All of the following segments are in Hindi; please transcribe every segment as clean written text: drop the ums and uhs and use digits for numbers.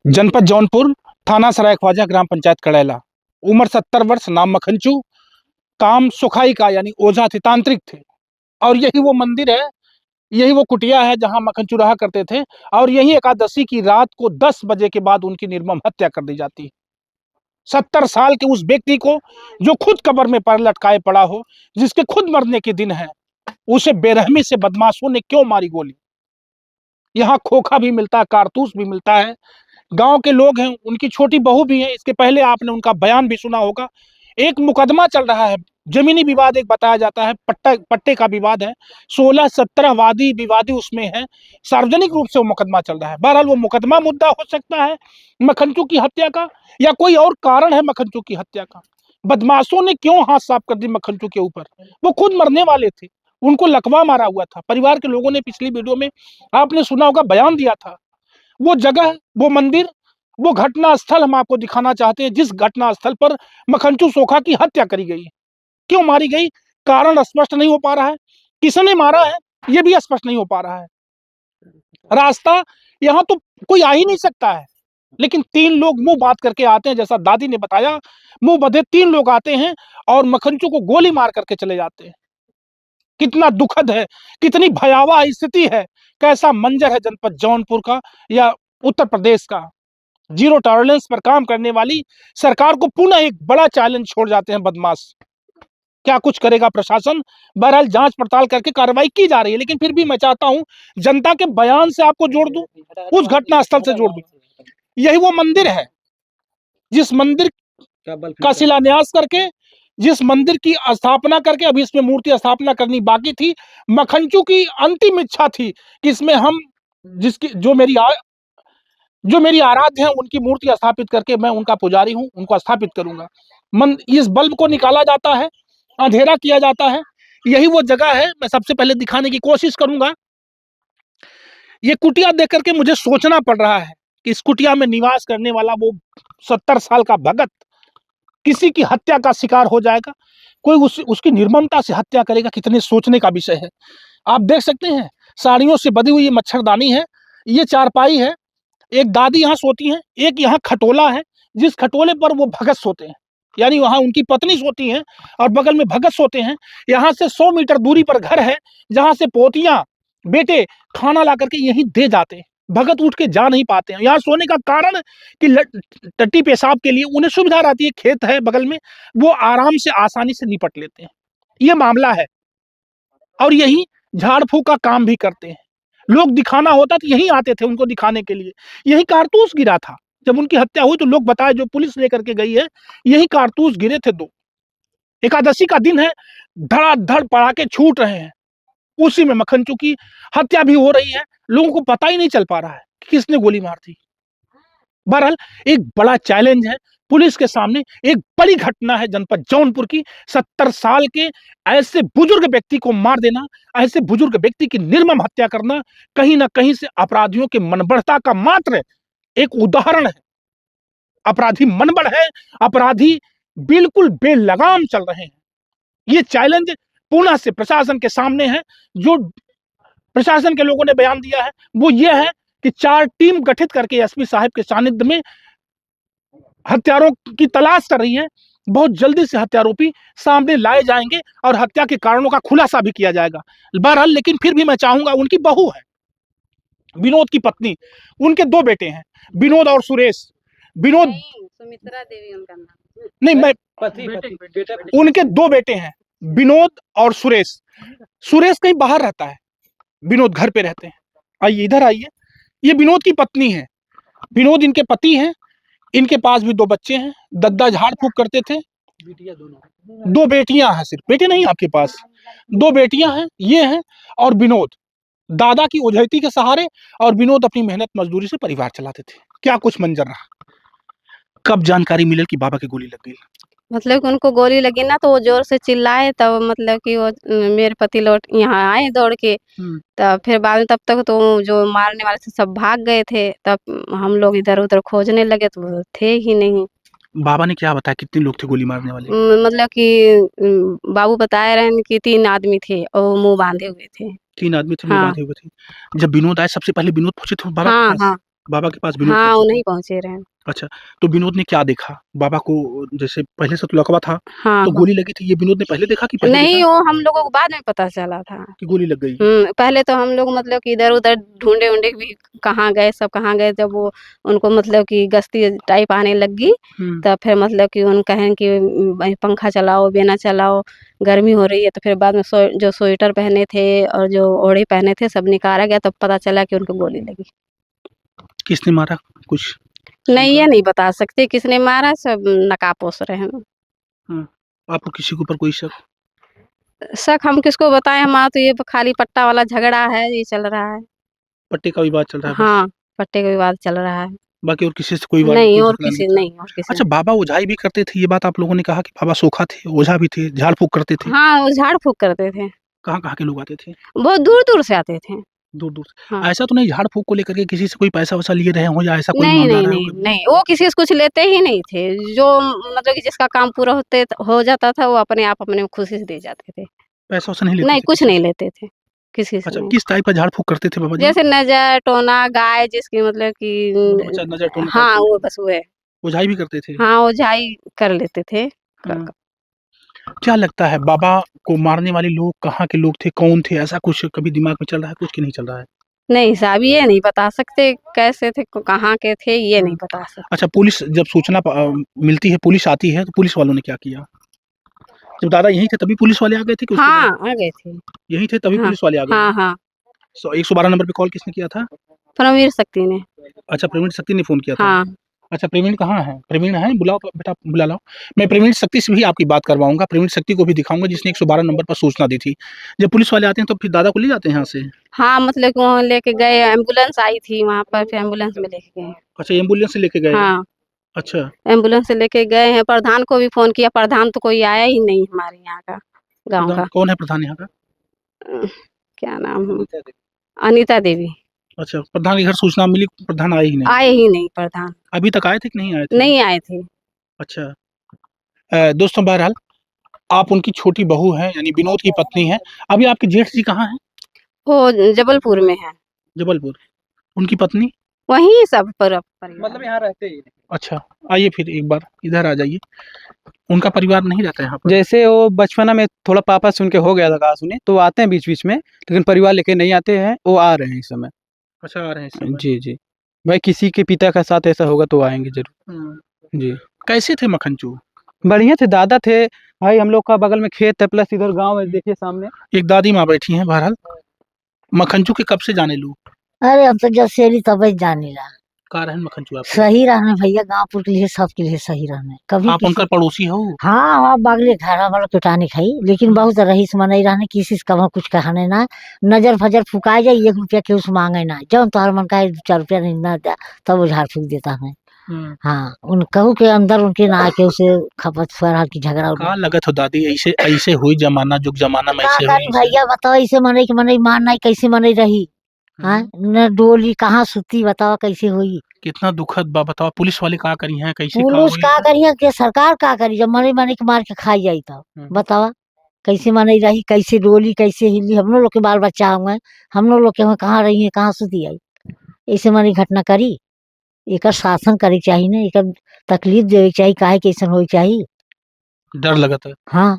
जनपद जौनपुर, थाना सराय ख्वाजा, ग्राम पंचायत कड़ैला। उम्र 70 वर्ष, नाम मखनचू, काम सुखाई का यानी ओझा थे, तांत्रिक थे। और यही वो मंदिर है, यही वो कुटिया है जहां मखनचू रहा करते थे। और यही एकादशी की रात को 10 बजे के बाद उनकी निर्मम हत्या कर दी जाती है। 70 साल के उस व्यक्ति को जो खुद कब्र में पर लटकाए पड़ा हो, जिसके खुद मरने के दिन है, उसे बेरहमी से बदमाशों ने क्यों मारी गोली। यहाँ खोखा भी मिलता है, कारतूस भी मिलता है। गांव के लोग हैं, उनकी छोटी बहू भी है। इसके पहले आपने उनका बयान भी सुना होगा। एक मुकदमा चल रहा है, जमीनी विवाद एक बताया जाता है, पट्टे का विवाद है। 16-17 वादी विवादी उसमें है। सार्वजनिक रूप से वो मुकदमा चल रहा है। बहरहाल वो मुकदमा मुद्दा हो सकता है मखनचू की हत्या का, या कोई और कारण है मखनचू की हत्या का। बदमाशों ने क्यों हाथ साफ कर दी मखनचू के ऊपर। वो खुद मरने वाले थे, उनको लकवा मारा हुआ था। परिवार के लोगों ने पिछली वीडियो में आपने सुना होगा, बयान दिया था। वो जगह, वो मंदिर, वो घटना स्थल हम आपको दिखाना चाहते हैं, जिस घटना स्थल पर मखनचू सोखा की हत्या करी गई। क्यों मारी गई, कारण स्पष्ट नहीं हो पा रहा है। किसने मारा है, ये भी स्पष्ट नहीं हो पा रहा है। रास्ता यहाँ तो कोई आ ही नहीं सकता है, लेकिन 3 लोग मुंह बात करके आते हैं। जैसा दादी ने बताया, मुंह बधे 3 लोग आते हैं और मखनचू को गोली मार करके चले जाते हैं। कितना दुखद है, कितनी भयावह स्थिति है, कैसा मंजर है जनपद जौनपुर का या उत्तर प्रदेश का। जीरो टॉलरेंस पर काम करने वाली सरकार को पुनः एक बड़ा चैलेंज छोड़ जाते हैं बदमाश। क्या कुछ करेगा प्रशासन। बहरहाल जांच पड़ताल करके कार्रवाई की जा रही है, लेकिन फिर भी मैं चाहता हूं जनता के बयान से आपको जोड़ दूं, उस घटना स्थल से जोड़ दूं। यही वो मंदिर है, जिस मंदिर का शिलान्यास करके, जिस मंदिर की स्थापना करके, अभी इसमें मूर्ति स्थापना करनी बाकी थी। मखनचू की अंतिम इच्छा थी कि इसमें हम जिसकी जो मेरी आराध्य है, उनकी मूर्ति स्थापित करके मैं उनका पुजारी हूं, उनको स्थापित करूंगा। इस बल्ब को निकाला जाता है, अंधेरा किया जाता है। यही वो जगह है, मैं सबसे पहले दिखाने की कोशिश करूंगा। ये कुटिया देख करके मुझे सोचना पड़ रहा है कि इस कुटिया में निवास करने वाला वो 70 साल का भगत किसी की हत्या का शिकार हो जाएगा, कोई उसकी निर्ममता से हत्या करेगा। कितने सोचने का विषय है। आप देख सकते हैं, साड़ियों से बधी हुई ये मच्छरदानी है, ये चारपाई है। एक दादी यहाँ सोती हैं, एक यहाँ खटोला है, जिस खटोले पर वो भगत सोते हैं, यानी वहां उनकी पत्नी सोती हैं और बगल में भगत सोते हैं। यहाँ से 100 मीटर दूरी पर घर है, जहां से पोतियां बेटे खाना ला करके यहीं दे जाते हैं। भगत उठ के जा नहीं पाते हैं। यहाँ सोने का कारण कि टट्टी पेशाब के लिए उन्हें सुविधा रहती है, खेत है बगल में, वो आराम से आसानी से निपट लेते हैं। ये मामला है। और यही झाड़ फूक का काम भी करते हैं। लोग दिखाना होता तो यहीं आते थे उनको दिखाने के लिए। यही कारतूस गिरा था जब उनकी हत्या हुई, तो लोग बताए, जो पुलिस लेकर के गई है, यही कारतूस गिरे थे 2। एकादशी का दिन है, धड़ाधड़ पटाखे छूट रहे हैं, उसी में मखनचू की हत्या भी हो रही है। लोगों को पता ही नहीं चल पा रहा है कि किसने गोली मार दी। बहरहाल एक बड़ा चैलेंज है पुलिस के सामने। एक बड़ी घटना है जनपद जौनपुर की। 70 साल के ऐसे बुजुर्ग व्यक्ति को मार देना, ऐसे बुजुर्ग व्यक्ति की निर्मम हत्या करना, कहीं ना कहीं से अपराधियों के मनबढ़ता का मात्र एक उदाहरण है। अपराधी मनबढ़ है, अपराधी बिल्कुल बेलगाम चल रहे हैं। ये चैलेंज पुनः से प्रशासन के सामने है। जो प्रशासन के लोगों ने बयान दिया है वो ये है कि 4 टीम गठित करके एसपी साहब के सानिध्य में हत्यारों की तलाश कर रही है। बहुत जल्दी से हत्यारोपी सामने लाए जाएंगे और हत्या के कारणों का खुलासा भी किया जाएगा। बहरहाल लेकिन फिर भी मैं चाहूंगा, उनकी बहू है विनोद की पत्नी, उनके 2 बेटे हैं, विनोद और सुरेश। विनोद सुमित्रा देवी उनका नाम नहीं, मैं पति उनके 2 बेटे हैं, विनोद और सुरेश। सुरेश कहीं बाहर रहता है, विनोद घर पे रहते हैं। आइए इधर आइए, ये विनोद की पत्नी है। विनोद इनके पति हैं। इनके पास भी 2 बच्चे हैं। दद्दा झाड़ फूक करते थे। 2 बेटियां हैं, सिर्फ बेटे नहीं आपके पास, 2 बेटियां हैं, ये हैं। और विनोद दादा की ओझैती के सहारे, और विनोद अपनी मेहनत मजदूरी से परिवार चलाते थे। क्या कुछ मंजर रहा। कब जानकारी मिलल कि बाबा की गोली लग गई। मतलब कि उनको गोली लगी ना, तो वो जोर से चिल्लाए, तब मतलब कि वो मेरे पति लौट यहाँ आए दौड़ के। तब फिर बाद में, तब तक तो जो मारने वाले थे सब भाग गए थे। तब हम लोग इधर उधर खोजने लगे तो वो थे ही नहीं। बाबा ने क्या बताया, कितने लोग थे गोली मारने वाले। मतलब कि बाबू बताए रहे कि 3 आदमी थे और मुंह बांधे हुए थे। 3 आदमी थे, मुंह बांधे हुए थे। जब विनोद आए, सबसे पहले विनोद पूछे थे बाबा के पास। हाँ, बाबा के पास विनोद हाँ पहुंचे थे? उन्हीं पहुंचे रहे। अच्छा, तो विनोद ने क्या देखा? बाबा को जैसे पहले से तो लकवा था, हाँ तो हाँ। गोली लगी थी, ये विनोद ने पहले देखा कि पहले नहीं देखा वो हम लोगों को बाद में पता चला था। कि गोली लग गई? पहले तो हम लोग मतलब कि इधर-उधर ढूँढे-ढूँढे भी कहाँ गए, सब कहाँ गए, जब वो उनको मतलब कि गश्ती टाइप आने लगी, हुँ, तब फिर मतलब कि उन कहें कि भाई पंखा चलाओ, बेना चलाओ, गर्मी हो रही है, तो फिर बाद में जो स्वेटर पहने थे और जो ओढ़े पहने थे सब निकाला गया, तब पता चला कि उनको गोली लगी। किसने मारा? कुछ नहीं शंका? ये नहीं बता सकते किसने मारा, सब नकाब-पोश रहे हैं। हाँ, आपको किसी के ऊपर कोई शक? शक हम किसको बताएँ, हमारा तो ये खाली पट्टा वाला झगड़ा है, ये चल रहा है। पट्टे का विवाद चल रहा है बस, हाँ, पट्टे का विवाद चल रहा है। बाकी और किसी से कोई वाद नहीं कोई और झगड़ा नहीं किसी था। नहीं और किसी अच्छा, बाबा ओझाई भी करते थे, ये बात आप लोगों ने कहा कि बाबा सोखा थे, ओझा भी थे, झाड़-फूँक करते थे। हाँ, वो झाड़-फूँक करते थे। कहाँ-कहाँ के लोग आते थे? बहुत दूर-दूर से आते थे। दूर-दूर हाँ। से। ऐसा तो नहीं झाड़-फूँक को लेकर के किसी से कोई पैसा-वैसा लिए रहे हों या ऐसा कोई नहीं, मामला नहीं, रहा हो नहीं, कभी? नहीं, वो किसी से कुछ लेते ही नहीं थे। जो मतलब कि जिसका काम पूरा हो जाता था, वो अपने आप अपने खुशी से दे जाते थे। पैसा-वैसा नहीं लेते नहीं, थे कुछ किसी नहीं से? लेते थे, किसी से अच्छा, नहीं। किस टाइप का झाड़-फूँक करते थे बाबा जी? जैसे नज़र, टोना, गाय जिसकी मतलब मतलब कि अच्छा नज़र टोना टाइप हाँ, की वो बस वो है। ओझाई भी करते थे? हाँ, ओझाई कर लेते थे। क हाँ। क्या लगता है बाबा को मारने वाले लोग कहाँ के लोग थे, कौन थे? ऐसा कुछ कभी दिमाग में चल रहा है कुछ कि नहीं चल रहा है? नहीं साहब ये नहीं बता सकते कैसे थे, कहाँ के थे, ये हाँ। नहीं बता सकते। अच्छा पुलिस जब सूचना मिलती है, पुलिस आती है, तो पुलिस वालों ने क्या किया? जब दादा यहीं थे तभी पुलिस वाले आ गए थे कि उसके हाँ, बाद? आ गए थे। यहीं थे तभी हाँ, पुलिस वाले आ गए? हाँ, हाँ। 112 नंबर पे कॉल किसने किया था? परमवीर शक्ति ने। अच्छा प्रवीण शक्ति ने फ़ोन किया था। हाँ। अच्छा प्रवीण कहाँ है? प्रवीण है? बुलाओ बेटा बुला लाओ। मैं प्रवीण शक्ति से भी आपकी बात करवाऊँगा, प्रवीण शक्ति को भी दिखाऊँगा जिसने 112 नंबर पर सूचना दी थी। जब पुलिस वाले आते हैं तो फिर दादा को ले जाते हैं यहाँ से? हाँ, मतलब कि वहाँ लेके गए, एम्बुलेंस आई थी वहाँ पर, फिर एम्बुलेंस में लेके गए। अच्छा एम्बुलेंस से लेके गए? हाँ, अच्छा, एम्बुलेंस से लेके गए हैं, प्रधान को भी फ़ोन किया, प्रधान तो कोई आया ही नहीं हमारे यहाँ का, गाँव प्रधान का। कौन है प्रधान यहाँ का? अ, क्या नाम है? अनीता देवी। अच्छा, प्रधान के घर सूचना मिली, प्रधान आए ही नहीं। आए ही नहीं प्रधान, अभी तक आए थे कि नहीं आए थे? नहीं आए थे। अच्छा। दोस्तों बहरहाल आप उनकी छोटी बहू हैं यानी विनोद की पत्नी हैं। अभी आपके जेठ जी कहाँ हैं? वो जबलपुर में है, जबलपुर। उनकी पत्नी? वहीं सब पर परिवार। मतलब यहाँ रहते ही नहीं। अच्छा, आइए फिर एक बार इधर आ जाइए। उनका परिवार नहीं रहता यहाँ पर? जैसे वो बचपना में थोड़ा पापा से उनके हो गया था कहा सुनी, तो आते हैं बीच-बीच में, लेकिन परिवार लेके नहीं आते हैं, वो आ रहे हैं इस समय। अच्छा आ रहे हैं इस समय। जी, जी। भाई किसी के पिता का साथ ऐसा होगा तो आएँगे ज़रूर। हुँ। जी। कैसे थे मखनचू? बढ़िया थे, दादा थे, भाई हम लोग का बगल में खेत है प्लस इधर गाँव है देखिए सामने। एक दादी माँ बैठी हैं बहरहाल। मखनचू के कब से जाने लू? अरे अब तो जब से अली तब जानेला। का रहन मखनचू आपके? सही रहना भैया, गाँव के लिए सबके लिए सही रहना कभी आप उनका किसी पड़ोसी हो? हाँ हाँ बागले घर हमारा पिटानी खाई, लेकिन बहुत रईस मनई रहने किसी से कभी कुछ कहने ना, नजर फजर फुकाए जाए 1 रुपया के उस मांगे ना, जब तोहर मन का 4 रुपया नहीं ना दे तब वो झाड़ फूक देता हमें। हुँ। हाँ उन कहू के अंदर उनके ना आके उसे खपत फरहाल की झगड़ा का लगत हो दादी ऐसे ऐसे हुई जमाना जुग जमाना में का ऐसे करी हुई भैया बताओ, ऐसे मनई के मनई मारना कैसे मनई रही। हाँ न डोली कहाँ सुती बताओ कैसे हुई। कितना दुखद बा बताओ पुलिस वाले का करी हैं कैसे का पुलिस हुई का करिए के सरकार का करी, जब मरे मरे के मार के खाई जाई तब बतावा कैसे मनई रही, कैसे डोली कैसे हिली, हम लोग के बाल बच्चा हुए, हम लोग के वहाँ कहाँ रही है कहाँ सुती आई, ऐसे मनी घटना करी। एक शासन करे चाहिए ना, एक तकलीफ देवे चाहिए, काहे कैसन हो चाहिए। डर लगत है हाँ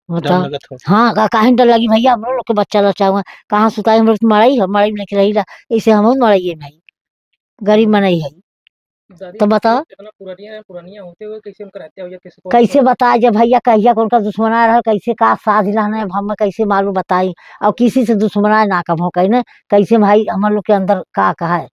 डर बताओ। लगत है हाँ काहे डर लगी भैया, हम लोग के बच्चा लच्चा हुआ कहाँ सुताई, हम लोग मड़ाई है मड़ाई में लेके रही ला, ऐसे हम मड़ाइए नहीं गरीब मनई है तो बताओ कैसे बताए जब भैया कहिया कौन का दुश्मना रहा, कैसे का साध रहना है हम कैसे मालूम बताई, और किसी से दुश्मना ना कम हो कहीं ना, कैसे भाई हम लोग के अंदर का कहा है,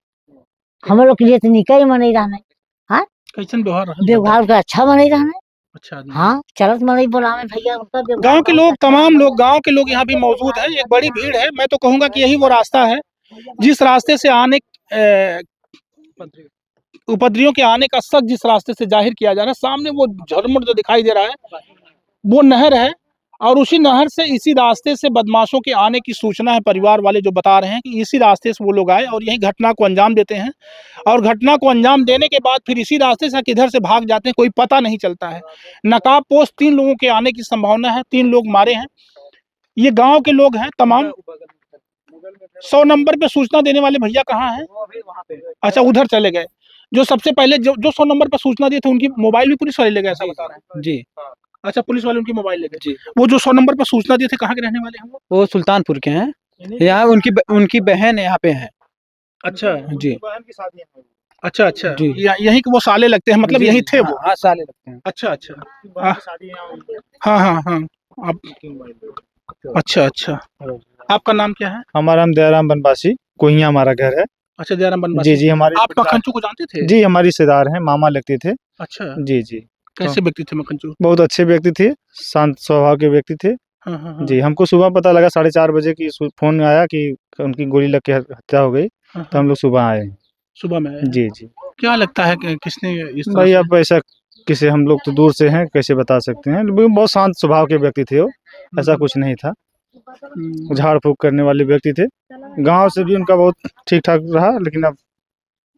हम लोग के लिए तो निकल मनी रहना है। हाँ कैसन व्यवहार रहल व्यवहार का अच्छा मनी रहना है। अच्छा आदमी हाँ चलत मनी बोलावे भैया उनका व्यवहार गांव के बहुत लोग अच्छा तमाम है। लोग गांव के लोग यहाँ भी मौजूद हैं एक बड़ी भीड़ है मैं तो कहूंगा कि यही वो रास्ता है जिस रास्ते से आने उपद्रवियों के आने का शक जिस रास्ते से जाहिर किया जा रहा है सामने वो झरमुट जो दिखाई दे रहा है वो नहर है और उसी नहर से इसी रास्ते से बदमाशों के आने की सूचना है परिवार वाले जो बता रहे हैं कि इसी रास्ते से वो लोग आए और यही घटना को अंजाम देते हैं और घटना को अंजाम देने के बाद फिर इसी रास्ते से किधर से भाग जाते हैं कोई पता नहीं चलता है। नकाबपोश 3 लोगों के आने की संभावना है, 3 लोग मारे हैं। ये गांव के लोग हैं तमाम 100 नंबर पे सूचना देने वाले भैया कहाँ हैं? अच्छा, उधर चले गए। जो सबसे पहले जो 100 नंबर पर सूचना दिए थे उनकी मोबाइल भी पुलिस वाले ले गए, ऐसा बता रहे हैं। जी अच्छा, पुलिस वाले उनकी मोबाइल ले गए। जी। वो जो 100 नंबर पर सूचना दिए थे कहाँ के रहने वाले हैं वो? वो सुल्तानपुर के हैं। यहाँ उनकी बहन यहाँ पे है। अच्छा जी अच्छा अच्छा, जी। यहीं के वो साले लगते हैं, मतलब जी, यहीं जी, थे हाँ, वो। हाँ, साले लगते हैं। अच्छा अच्छा, हाँ हाँ हाँ। अब अच्छा अच्छा, आपका नाम क्या है? हमारा नाम दयाराम बनवासी, कोहिया हमारा घर है। अच्छा, जयराम जी बनवासी। जी, हमारे आप मक्खनचू को जानते थे? जी हमारे रिश्तेदार हैं, मामा लगते थे। अच्छा, जी जी, कैसे व्यक्ति थे मक्खनचू? बहुत अच्छे व्यक्ति थे, शांत स्वभाव के व्यक्ति थे। हाँ हाँ हाँ। जी, हमको सुबह पता लगा 4:30 बजे की फोन आया कि उनकी गोली लग के हत्या हो गई, हाँ, तो हम लोग सुबह आए हैं। सुबह में आए हैं। जी जी, क्या लगता है कि किसने इस तरह भाई से? अब ऐसा किसे, हम लोग तो दूर से हैं, कैसे बता सकते हैं। लेकिन बहुत शांत स्वभाव के व्यक्ति थे वो, ऐसा कुछ नहीं था। झाड़ फूक करने वाले व्यक्ति थे। गांव से भी उनका बहुत ठीक ठाक रहा, लेकिन अब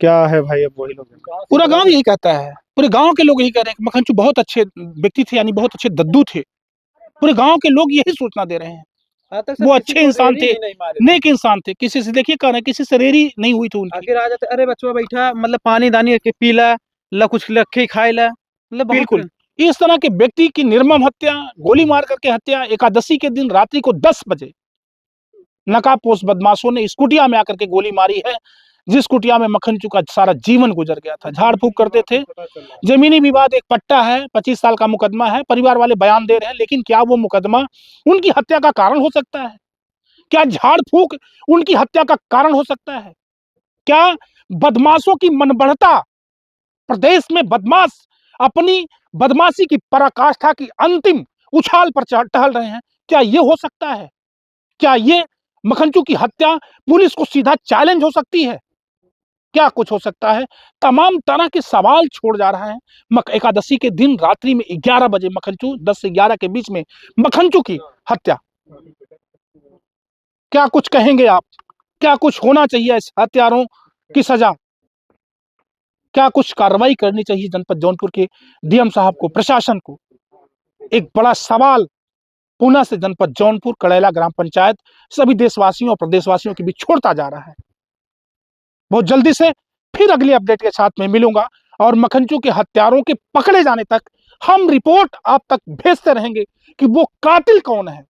क्या है भाई, अब वही लोग हैं। पूरा गांव यही कहता है, पूरे गांव के लोग यही कह रहे हैं कि मक्खनचू बहुत अच्छे व्यक्ति थे, यानी बहुत अच्छे दद्दू थे। पूरे गांव के लोग यही सूचना दे रहे हैं। आज तक सर वो किसी अच्छे को इंसान रेडी थे, भी नहीं मारे थे। नेक इंसान थे। किसी से देखिए कह रहे हैं, किसी से रेरी नहीं हुई थी उनकी। आखिर आ जाते, अरे बच्चों बैठा, मतलब पानी दानी के पी ला, कुछ लखे खाए ला, मतलब बहुत। बिल्कुल, इस तरह के व्यक्ति की निर्मम हत्या, गोली मार करके हत्या, एकादशी के दिन रात्रि को 10 बजे नकाबपोश बदमाशों ने इस कुटिया में आकर के गोली मारी है, जिस कुटिया में मक्खनचू का सारा जीवन गुजर गया था। झाड़ फूक करते थे, जमीनी विवाद एक पट्टा है, 25 साल का मुकदमा है, परिवार वाले बयान दे रहे हैं, लेकिन क्या वो मुकदमा उनकी हत्या का कारण हो सकता है? क्या झाड़ फूक उनकी हत्या का कारण हो सकता है? क्या बदमाशों की मनबढ़ता, प्रदेश में बदमाश अपनी बदमाशी की पराकाष्ठा की अंतिम उछाल पर टहल रहे हैं, क्या ये हो सकता है? क्या ये मक्खनचू की हत्या पुलिस को सीधा चैलेंज हो सकती है? क्या कुछ हो सकता है? तमाम तरह के सवाल छोड़ जा रहा है। एकादशी के दिन रात्रि में 11 बजे मक्खनचू, 10 से 11 के बीच में मक्खनचू की हत्या। क्या कुछ कहेंगे आप? क्या कुछ होना चाहिए इस हत्यारों की सजा? क्या कुछ कार्रवाई करनी चाहिए जनपद जौनपुर के डीएम साहब को, प्रशासन को? एक बड़ा सवाल पुनः से जनपद जौनपुर कड़ैला ग्राम पंचायत सभी देशवासियों और प्रदेशवासियों के बीच छोड़ता जा रहा है। बहुत जल्दी से फिर अगली अपडेट के साथ में मिलूंगा, और मक्खनचू के हत्यारों के पकड़े जाने तक हम रिपोर्ट आप तक भेजते रहेंगे कि वो कातिल कौन है।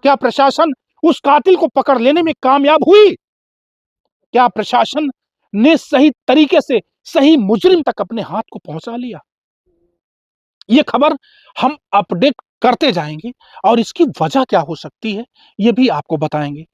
क्या प्रशासन उस कातिल को पकड़ लेने में कामयाब हुई? क्या प्रशासन ने सही तरीके से सही मुजरिम तक अपने हाथ को पहुंचा लिया? ये खबर हम अपडेट करते जाएंगे, और इसकी वजह क्या हो सकती है ये भी आपको बताएंगे।